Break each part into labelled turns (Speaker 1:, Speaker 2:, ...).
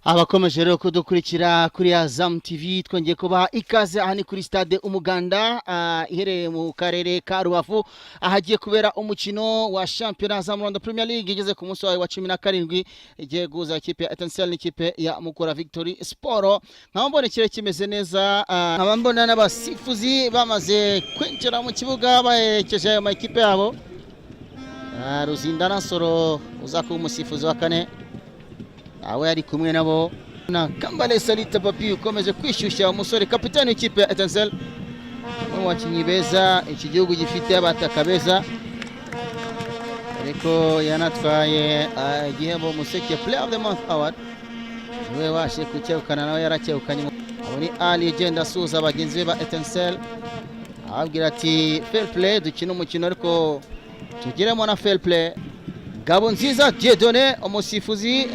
Speaker 1: Abakomeje rero kudukurikira kuri Azam TV twongeye kubaha ikaze aha ni kuri stade Umuganda iherereye mu karere ka Rubavu ahagiye kubera umukino wa Championnat Azam Rwanda Premier League igeze ku munsi wa 17 igiye guza ikipe ya Etincelle n'ikipe ya Mukura Victory Sport. Nkabambonekere kimeze neza, nkabambona n'abasifuzi bamaze kwinjira mu kibuga baherekeje ayo makipe yabo. Ruzindana Soro uzakuba umusifuzi wa kane awe yari kumwe nabo na Kambale Salita Papi ukomeje kwishyushya umusore kapitani w'ikipe ya Etincelle mu bakinnyi beza iki gihugu gifite abataka beza ariko yanatwaye igihembo Museke Player of the Month Award we washe kucyekana nawe yaracyekanye. Abo ni Ali Genda Suza bagenzi be ba Etincelle ababwira ati fair play dukina umukino ariko tugiremo na fair play. Gabo nziza Dieudonné umusifuzi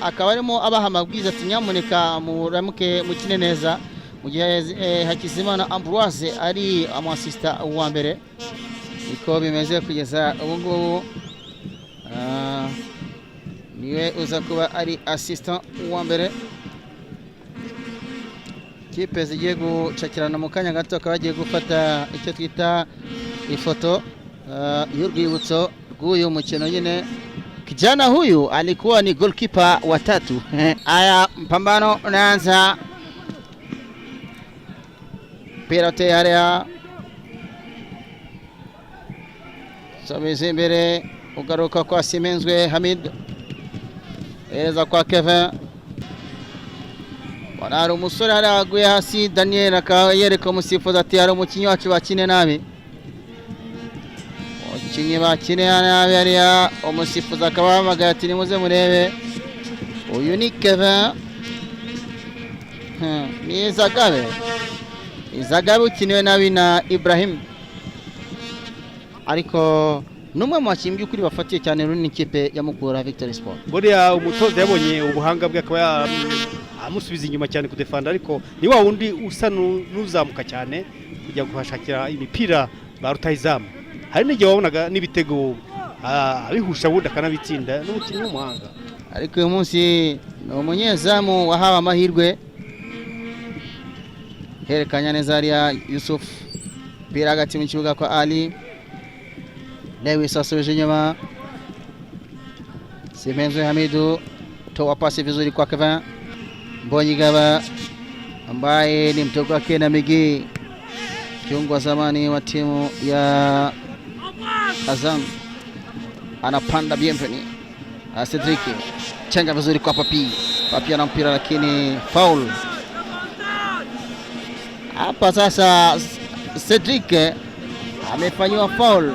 Speaker 1: akaba arimo abaha amabwiriza ati nyamuneka muramuke mukine neza mu gihe Hakizimana Ambroise ari amasista wa mbere iko bimeze kugeza ubu ngubu niwe uza kuba ari assistant wa mbere. Kipe zigiye gucakirana mu kanya gato akaba agiye gufata icyo twita ifoto y'urwibutso huyu mcheno nyine. Kijana huyu alikuwa ni goalkeeper wa tatu. Aya mpambano unaanza. Mpira tayari. Sobeze imbere ugaruka kwa Simenzwe Hamid. Eza kwa Kevin. Wanari umusore haraguye hasi Daniel akayereka umusifuzi ati hari umukinnyi wacu bakine nabi. Kinyi bakine nabi ariya umusifuzi akaba hamagaye ati nimuze murebe uyu ni Kevin ni Izagabe ukiniwe nabi na Ibrahim ariko numwe mu bakinnyi by'ukuri bafatiye cyane runini ikipe ya Mukura Victory Sport.
Speaker 2: Buriya umutoza yabonye ubuhanga bwe akaba amusubiza inyuma cyane kudefanda ariko ni wa wundi usa n'uzamuka cyane kujya guhashakira imipira ba rutahizamu. Hari n'igihe wabonaga n'ibitego abihusha wundi akanabitsinda n'umukinnyi w'umuhanga.
Speaker 1: Ariko uyu munsi ni umunyezamu wahawe amahirwe herekanya neza ariya Yusuf pira hagati mu kibuga kwa Ali Lewis asubije inyuma Simenzwe Hamidu toa pasi vizuri kwa Kevin Mbonyigaba ambaye ni mtoto wake na Migi kiungo wa zamani wa timu ya Azam anapanda bienveni Cedric chenga vizuri kwa Papi ana mpira lakini foul hapa sasa. Cedric amefanywa foul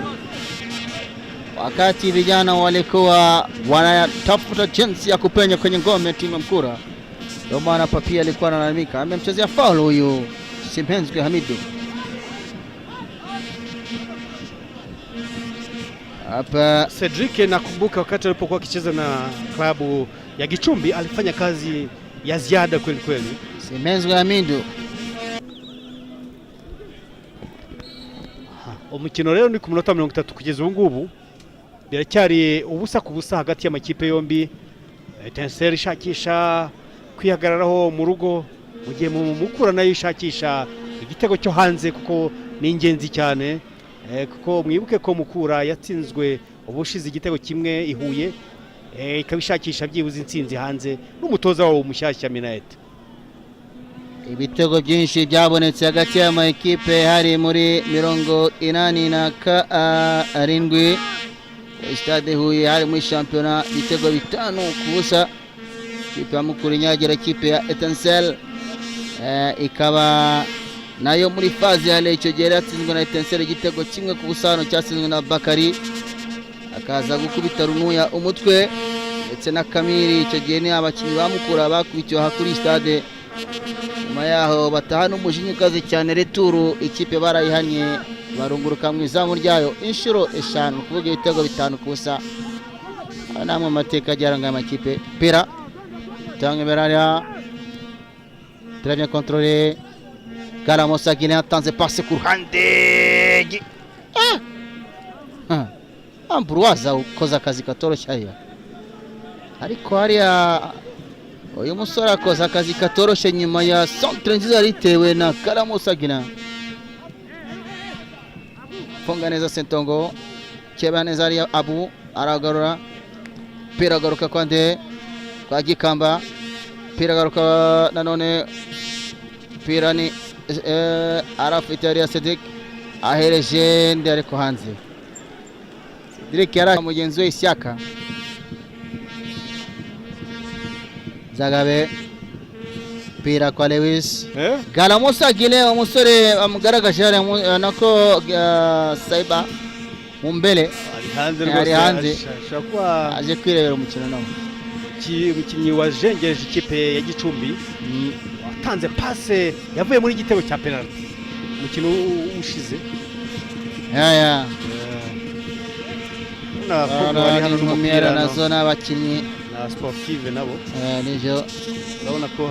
Speaker 1: wakati vijana walikuwa wanatafuta chance ya kupenya kwenye ngome timu ya Mkura. Ndio maana Papi alikuwa analalamika amemchezea foul huyu Simenzwe Hamidu.
Speaker 2: Hapa Cedric nakumbuka wakati alipokuwa akicheza na klabu ya Gichumbi alifanya kazi ya ziada kweli kweli.
Speaker 1: Simenzwe Hamidu.
Speaker 2: Umukino rero ni ku minota 30 kugeza ubu ngubu biracyari ubusa ku busa hagati y'amakipe yombi. Etincelle ishakisha kwihagararaho mu rugo mu gihe Mukura nayo ishakisha igitego cyo hanze kuko ni ingenzi cyane. Kuko mwibuke ko Mukura yatsinzwe ubushize igitego kimwe ihuye ikabishakisha byibuze intsinzi hanze n'umutoza wabo mushyashya Minaete.
Speaker 1: Ibitego byinshi byabonetse hagati y'ama ekipe hari muri 87 stade Huye hari muri championnat ibitego 5 kubusa. Ikipe ya Mukura inyagira ikipe ya Etincelle ikaba nayo muri fazi ya icyo gihe yatsinzwe na Etincelle igitego kimwe ku busano cyatsinzwe na Bakari akaza gukubita Runuya umutwe ndetse na Kamiri. Icyo gihe ni abakinnyi ba Mukura bakubitiwe hakuri stade nyuma yaho bataha n'umujinyukazi cyane returu ikipe barayihanye barunguruka mu izamu ryayo inshuro 5 kuvuga ibitego 5 ku busa. Namwe amateka ajyaranga amakipe pira tange beraria très bien contrôlé. Galamosa Guinea atanze passe ku ruhande Ambroise ukoza akazi katoroshye ariko hariya uyu musore akoze akazi katoroshye nyuma ya centre nziza ritewe na Galamusa Gina. Funga neza Sentongo, keba neza ari Abu aragarura, pira garuka kwande kwa Gikamba, pira garuka nanone, pira ni arafite ari Cedric ahereje ndi ariko hanze. Cedric yara mugenzi we Ishyaka. Zagabe pira kwa Lewis. Galamusa Gina umusore amugaragaje nako Saiba mumbele ari hanze
Speaker 2: shakwa
Speaker 1: aje kwirebera umukino nawe.
Speaker 2: Umukinnyi wajengereje ikipe ya Gicumbi watanze passe yavuye muri igitego cya penalty umukino ushize.
Speaker 1: Ya
Speaker 2: na bari hano
Speaker 1: n'umupira nazo n'abakinnyi
Speaker 2: na sportive nabo
Speaker 1: nijo
Speaker 2: urabona ko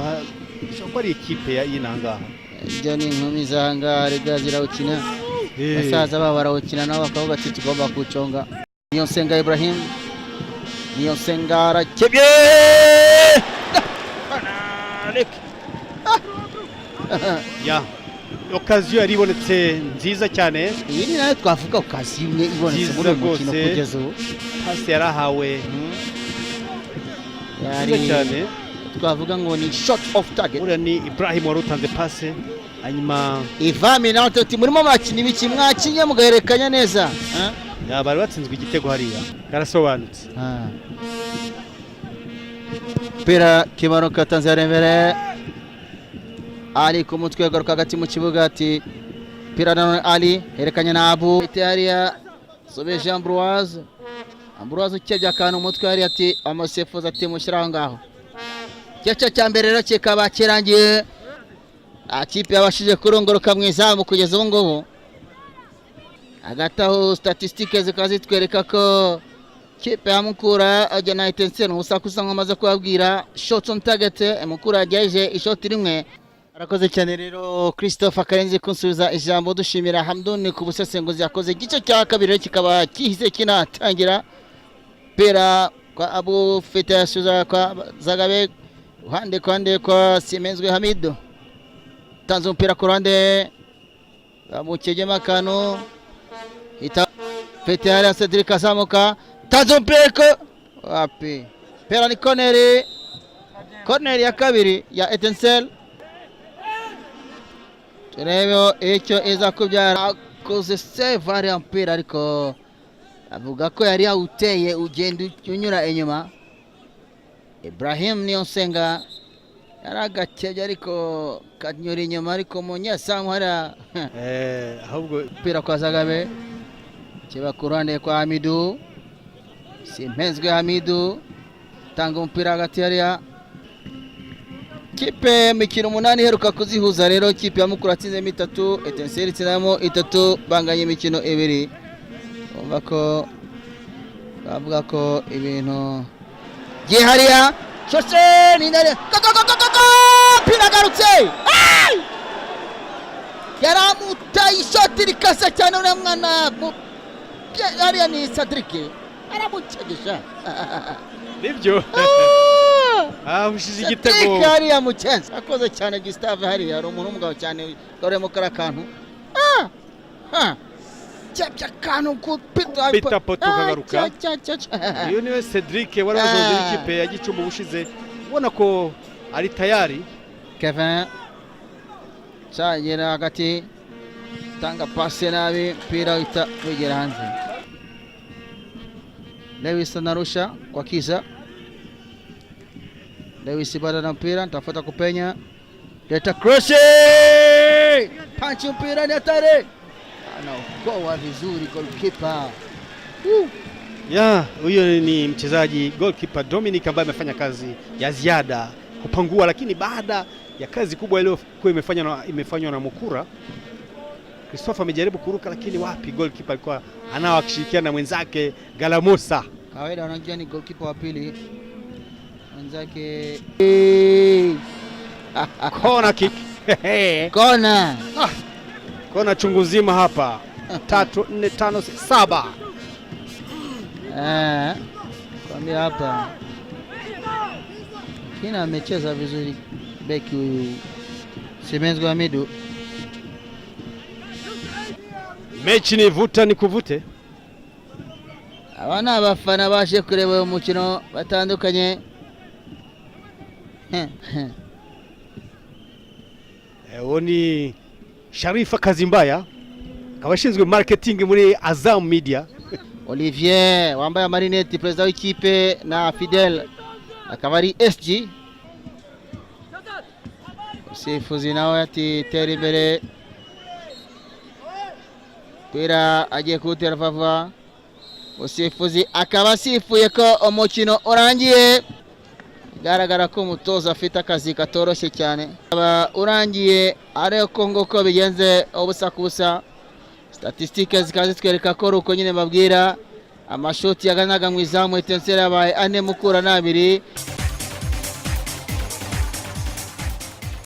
Speaker 2: shakwa ari ikipe y'inangaha.
Speaker 1: Ibyo ni inkumi zanga rega zirawukina basaza baba barawukina nabo bakavuga ati tugomba kuconga. Niyonsenga Ibrahim, Niyonsenga arakebye
Speaker 2: ya occasion yari ibonetse nziza cyane.
Speaker 1: Iyi ni nayo twavuga occasion imwe ibonetse muri uyu mukino kugeza ubu.
Speaker 2: Pass yarahawe
Speaker 1: yari cyane twavuga ngo ni shot off target.
Speaker 2: Uriya ni Ibrahim wari utanze pass hanyuma
Speaker 1: Ivami na Ototi murimo mwakina ibiki mwakinye mugaherekanya neza.
Speaker 2: Ya bari batsinzwe igitego hariya karasobanutse.
Speaker 1: Pira kimanuka Tanzania imbere Ali ku mutwe garuka hagati mu kibuga ati pira na Ali herekanya na Abu hariya sobeje Ambroise ukebye akantu umutwe hariya ati amasefuza ati mushyiraho ngaho. Igice cya mbere rero kikaba kirangiye akipe yabashije kurongoroka mu izamu kugeza ubu ngubu. Hagati aho statistique zikaba zitwereka ko kipe ya Mukura ajyana Etincelle ubusakuza nk'amaze kubabwira shots on target. Mukura yagejeje ishoti rimwe. Arakoze cyane rero Christophe Karenzi kunsubiza ijambo dushimira Hamdun ku busesenguzi yakoze. Igice cya kabiri kikaba kihise kinatangira. Pera kwa Abu Feta Suza kwa Zagabe uhande kwande kwa Simenzwe Hamidu. Tanzo mpira ku ruhande Mukegema Kano ita Feta ya Cedric azamuka Tanzo mpira wapi pera ni corner ya kabiri ya Etincelle. Turebe icyo iza kubyara akoze save ari mpira ariko avuga ko yari awuteye ugenda unyura inyuma. Ibrahim Niyonsenga yaragakebye ariko kanyura inyuma ariko munyesamu hara
Speaker 2: ahubwo
Speaker 1: pira kwa Zagabe kiba ku ruhande kwa Hamidu Simpenzwe Hamidu tanga umupira hagati hariya. Kipe mikino 8 heruka kuzihuza rero kipe ya Mukura atsinzemo 3 Etincelle itsinamo 3 banganye imikino 2. Umva ko bavuga ko ibintu gihariya shose ni ndare pira garutse yaramutaye ishoti rikasa cyane uriya mwana hariya ni Cedric aramucegesha
Speaker 2: nibyo ushize igitego
Speaker 1: hariya mu chance akoze cyane Gustave hariya ari umuntu umugabo cyane goremo karakantu cyapya kantu ku
Speaker 2: pita poto kagaruka. Iyo niwe Cedric wari wazoze ikipe ya Gicumbi bushize ubona ko ari tayari.
Speaker 1: Kevin cyagera hagati tanga passe nabi pira ita wegera hanze. Lewis anarusha kwa Kiza. Lewis bado na mpira tafuta kupenya. Leta cross. Punch mpira ni hatari. Anaokoa vizuri goalkeeper.
Speaker 2: Ya, huyo ni mchezaji goalkeeper Dominic ambaye amefanya kazi ya ziada kupangua, lakini baada ya kazi kubwa iliyokuwa imefanywa na Mukura, Christopher amejaribu kuruka lakini wapi, goalkeeper alikuwa anao akishirikiana na mwenzake Galamusa.
Speaker 1: Kawaida unajua ni goalkeeper wa pili. Mwenzake
Speaker 2: corner kick.
Speaker 1: Corner.
Speaker 2: Kona chungu nzima hapa 3 4 5 6
Speaker 1: kwambia hapa lakini amecheza vizuri beki huyu Semenzwa Hamidu.
Speaker 2: Mechi ni vuta ni kuvute.
Speaker 1: Abana abafana baje kureba uyu mukino batandukanye.
Speaker 2: Uwo ni Sharifa Kazimbaya, akaba ashinzwe marketing muri Azam Media.
Speaker 1: Olivier wambaye amarineti, perezida w'ikipe, na Fidel akaba ari SG. Sifuzi nawe ati tera imbere, pira agiye kuwutera vava. Usifuzi akaba asifuye ko umukino urangiye. Bigaragara ko umutoza afite akazi katoroshye cyane. Aba urangiye ariko ngoko bigenze ubusa kubusa. Statistike zikaza zitwereka ko uko nyine babwira amashoti yaganaga mu izamu Etincelle yabaye 4 mukura na 2.